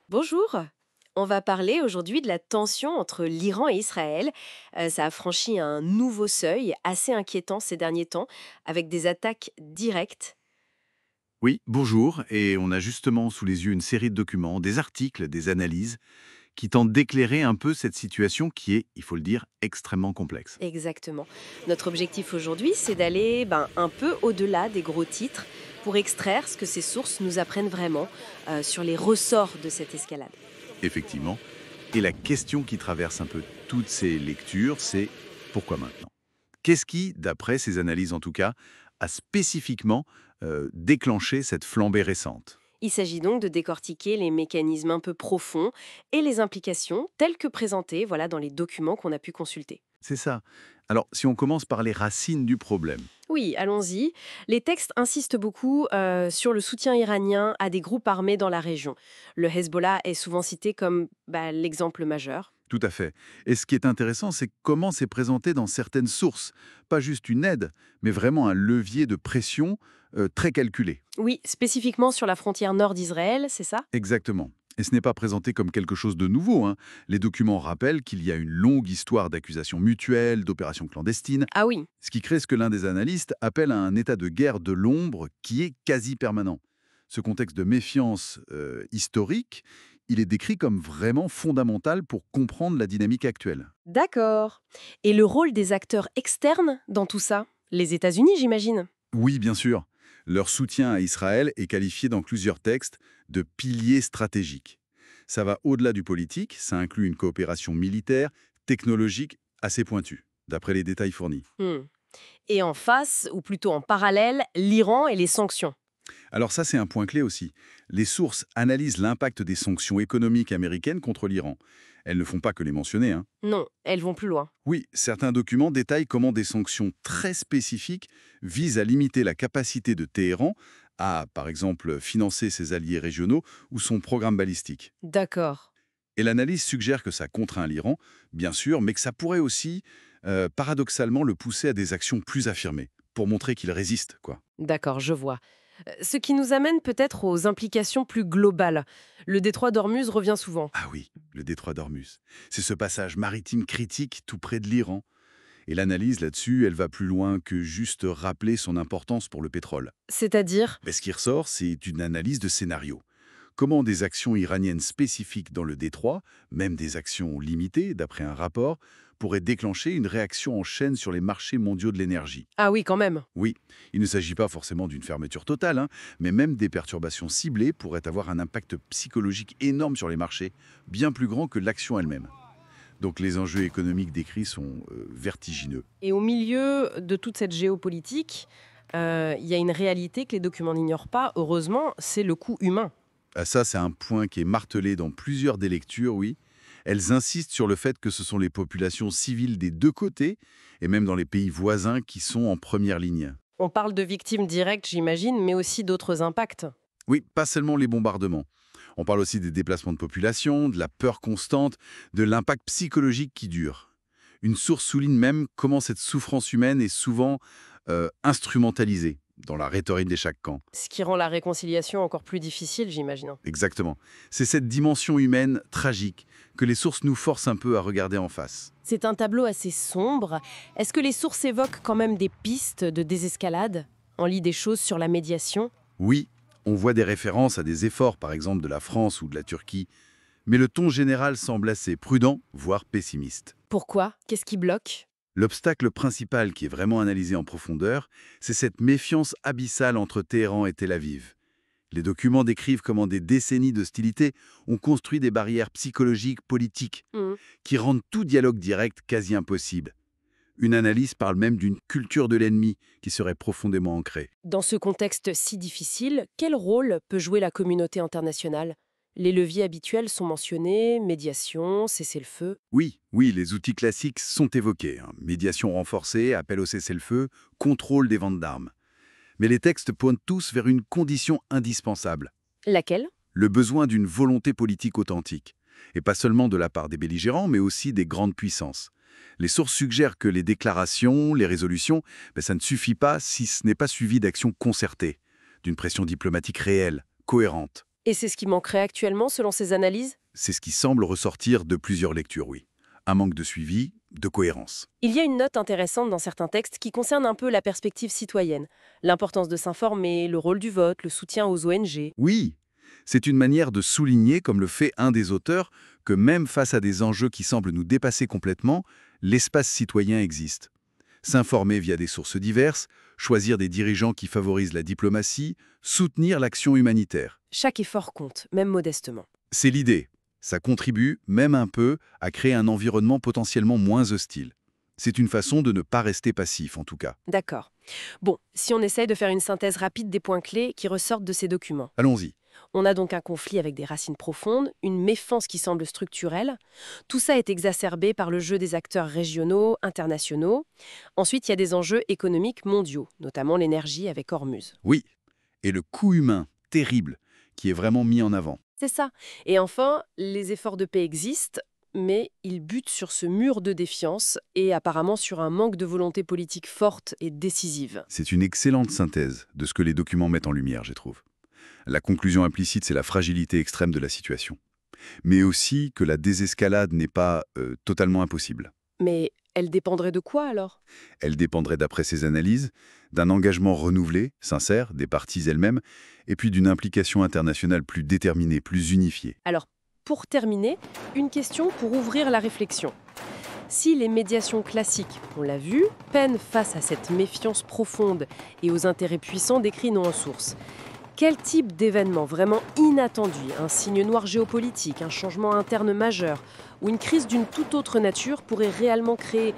Bonjour. On va parler aujourd'hui de la tension entre l'Iran et Israël. Ça a franchi un nouveau seuil assez inquiétant ces derniers temps, avec des attaques directes. Oui, bonjour, et on a justement sous les yeux une série de documents, des articles, des analyses, qui tentent d'éclairer un peu cette situation qui est, il faut le dire, extrêmement complexe. Exactement. Notre objectif aujourd'hui, c'est d'aller un peu au-delà des gros titres pour extraire ce que ces sources nous apprennent vraiment sur les ressorts de cette escalade. Effectivement. Et la question qui traverse un peu toutes ces lectures, c'est pourquoi maintenant? Qu'est-ce qui, d'après ces analyses en tout cas, a spécifiquement déclenché cette flambée récente? Il s'agit donc de décortiquer les mécanismes un peu profonds et les implications telles que présentées dans les documents qu'on a pu consulter. C'est ça. Alors, si on commence par les racines du problème. Oui, allons-y. Les textes insistent beaucoup sur le soutien iranien à des groupes armés dans la région. Le Hezbollah est souvent cité comme l'exemple majeur. Tout à fait. Et ce qui est intéressant, c'est comment c'est présenté dans certaines sources. Pas juste une aide, mais vraiment un levier de pression très calculé. Oui, spécifiquement sur la frontière nord d'Israël, c'est ça? Exactement. Et ce n'est pas présenté comme quelque chose de nouveau, hein. Les documents rappellent qu'il y a une longue histoire d'accusations mutuelles, d'opérations clandestines, Ah oui, ce qui crée ce que l'un des analystes appelle un état de guerre de l'ombre qui est quasi permanent. Ce contexte de méfiance historique, il est décrit comme vraiment fondamental pour comprendre la dynamique actuelle. d'accord. Et le rôle des acteurs externes dans tout ça? Les États-Unis, j'imagine. Oui, bien sûr. Leur soutien à Israël est qualifié dans plusieurs textes de pilier stratégique. Ça va au-delà du politique, ça inclut une coopération militaire, technologique assez pointue, d'après les détails fournis. Hmm. Et en face, ou plutôt en parallèle, l'Iran et les sanctions. Alors ça, c'est un point clé aussi. Les sources analysent l'impact des sanctions économiques américaines contre l'Iran. Elles ne font pas que les mentionner, hein. Non, elles vont plus loin. Oui, certains documents détaillent comment des sanctions très spécifiques visent à limiter la capacité de Téhéran à, par exemple, financer ses alliés régionaux ou son programme balistique. D'accord. Et l'analyse suggère que ça contraint l'Iran, bien sûr, mais que ça pourrait aussi, paradoxalement, le pousser à des actions plus affirmées, pour montrer qu'il résiste, quoi. D'accord, je vois. Ce qui nous amène peut-être aux implications plus globales. Le détroit d'Ormuz revient souvent. Ah oui, le détroit d'Ormuz. C'est ce passage maritime critique tout près de l'Iran. Et l'analyse là-dessus, elle va plus loin que juste rappeler son importance pour le pétrole. C'est-à-dire? Mais ce qui ressort, c'est une analyse de scénario. Comment des actions iraniennes spécifiques dans le détroit, même des actions limitées, d'après un rapport, pourraient déclencher une réaction en chaîne sur les marchés mondiaux de l'énergie. Ah oui, quand même. Oui, il ne s'agit pas forcément d'une fermeture totale, hein, mais même des perturbations ciblées pourraient avoir un impact psychologique énorme sur les marchés, bien plus grand que l'action elle-même. Donc les enjeux économiques décrits sont vertigineux. Et au milieu de toute cette géopolitique, il y a une réalité que les documents n'ignorent pas, heureusement, c'est le coût humain. Ah, ça, c'est un point qui est martelé dans plusieurs des lectures, oui. Elles insistent sur le fait que ce sont les populations civiles des deux côtés, et même dans les pays voisins, qui sont en première ligne. On parle de victimes directes, j'imagine, mais aussi d'autres impacts. Oui, pas seulement les bombardements. On parle aussi des déplacements de population, de la peur constante, de l'impact psychologique qui dure. Une source souligne même comment cette souffrance humaine est souvent instrumentalisée dans la rhétorique des chaque camp. Ce qui rend la réconciliation encore plus difficile, j'imagine. Exactement. C'est cette dimension humaine tragique que les sources nous forcent un peu à regarder en face. C'est un tableau assez sombre. Est-ce que les sources évoquent quand même des pistes de désescalade? On lit des choses sur la médiation? Oui, on voit des références à des efforts, par exemple de la France ou de la Turquie, mais le ton général semble assez prudent, voire pessimiste. Pourquoi? Qu'est-ce qui bloque? L'obstacle principal qui est vraiment analysé en profondeur, c'est cette méfiance abyssale entre Téhéran et Tel Aviv. Les documents décrivent comment des décennies d'hostilité ont construit des barrières psychologiques, politiques, Hmm. qui rendent tout dialogue direct quasi impossible. Une analyse parle même d'une culture de l'ennemi qui serait profondément ancrée. Dans ce contexte si difficile, quel rôle peut jouer la communauté internationale? Les leviers habituels sont mentionnés, médiation, cessez-le-feu. Oui, oui, les outils classiques sont évoqués, hein. Médiation renforcée, appel au cessez-le-feu, contrôle des ventes d'armes. Mais les textes pointent tous vers une condition indispensable, Laquelle? le besoin d'une volonté politique authentique. Et pas seulement de la part des belligérants, mais aussi des grandes puissances. Les sources suggèrent que les déclarations, les résolutions, ça ne suffit pas si ce n'est pas suivi d'actions concertées, d'une pression diplomatique réelle, cohérente. Et c'est ce qui manquerait actuellement selon ces analyses? C'est ce qui semble ressortir de plusieurs lectures, oui. Un manque de suivi, de cohérence. Il y a une note intéressante dans certains textes qui concerne un peu la perspective citoyenne, l'importance de s'informer, le rôle du vote, le soutien aux ONG. Oui, c'est une manière de souligner, comme le fait un des auteurs, que même face à des enjeux qui semblent nous dépasser complètement, l'espace citoyen existe. S'informer via des sources diverses, choisir des dirigeants qui favorisent la diplomatie, soutenir l'action humanitaire. Chaque effort compte, même modestement. C'est l'idée. Ça contribue, même un peu, à créer un environnement potentiellement moins hostile. C'est une façon de ne pas rester passif, en tout cas. D'accord. Bon, si on essaye de faire une synthèse rapide des points clés qui ressortent de ces documents. Allons-y. On a donc un conflit avec des racines profondes, une méfiance qui semble structurelle. Tout ça est exacerbé par le jeu des acteurs régionaux, internationaux. Ensuite, il y a des enjeux économiques mondiaux, notamment l'énergie avec Hormuz. Oui, et le coût humain, terrible, qui est vraiment mis en avant. C'est ça. Et enfin, les efforts de paix existent, mais ils butent sur ce mur de défiance et apparemment sur un manque de volonté politique forte et décisive. C'est une excellente synthèse de ce que les documents mettent en lumière, je trouve. La conclusion implicite, c'est la fragilité extrême de la situation. Mais aussi que la désescalade n'est pas totalement impossible. Mais elle dépendrait de quoi alors? Elle dépendrait, d'après ces analyses, d'un engagement renouvelé, sincère, des parties elles-mêmes, et puis d'une implication internationale plus déterminée, plus unifiée. Alors, pour terminer, une question pour ouvrir la réflexion. Si les médiations classiques, on l'a vu, peinent face à cette méfiance profonde et aux intérêts puissants décrits non en source, quel type d'événement vraiment inattendu, un signe noir géopolitique, un changement interne majeur ou une crise d'une toute autre nature pourrait réellement créer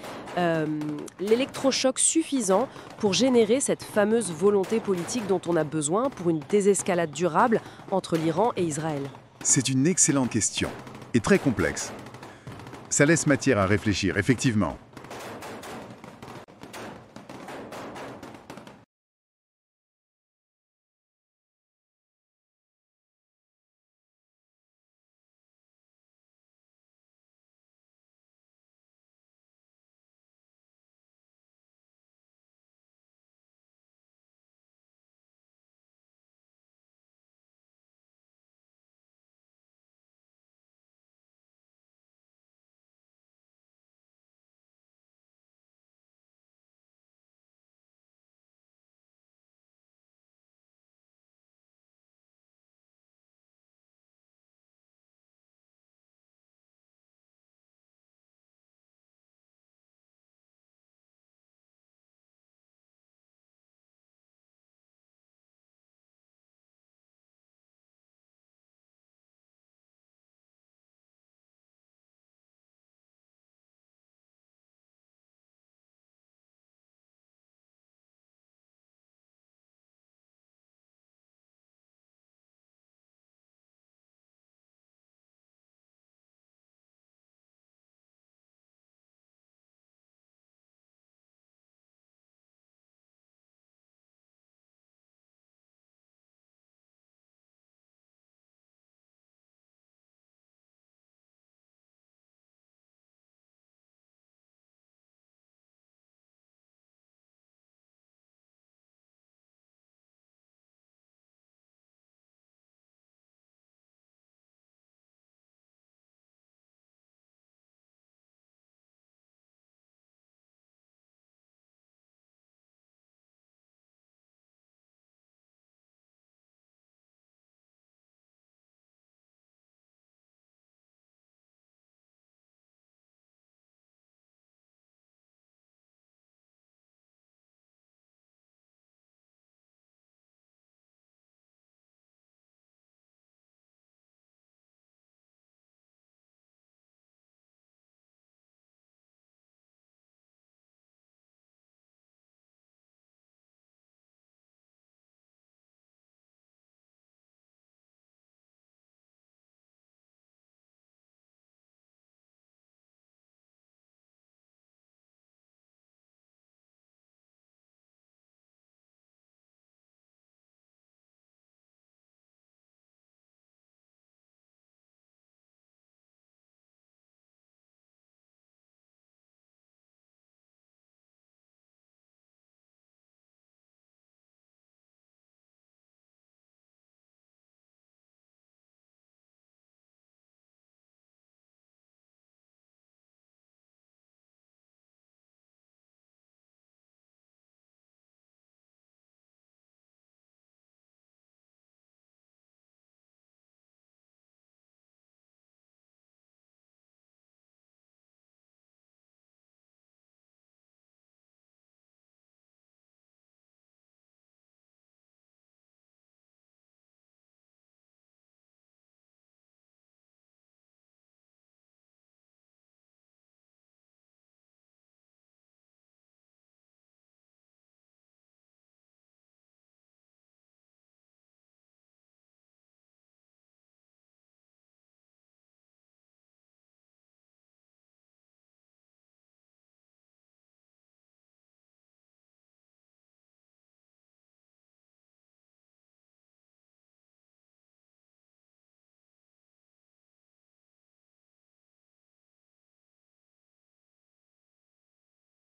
l'électrochoc suffisant pour générer cette fameuse volonté politique dont on a besoin pour une désescalade durable entre l'Iran et Israël? C'est une excellente question, et très complexe. Ça laisse matière à réfléchir, effectivement.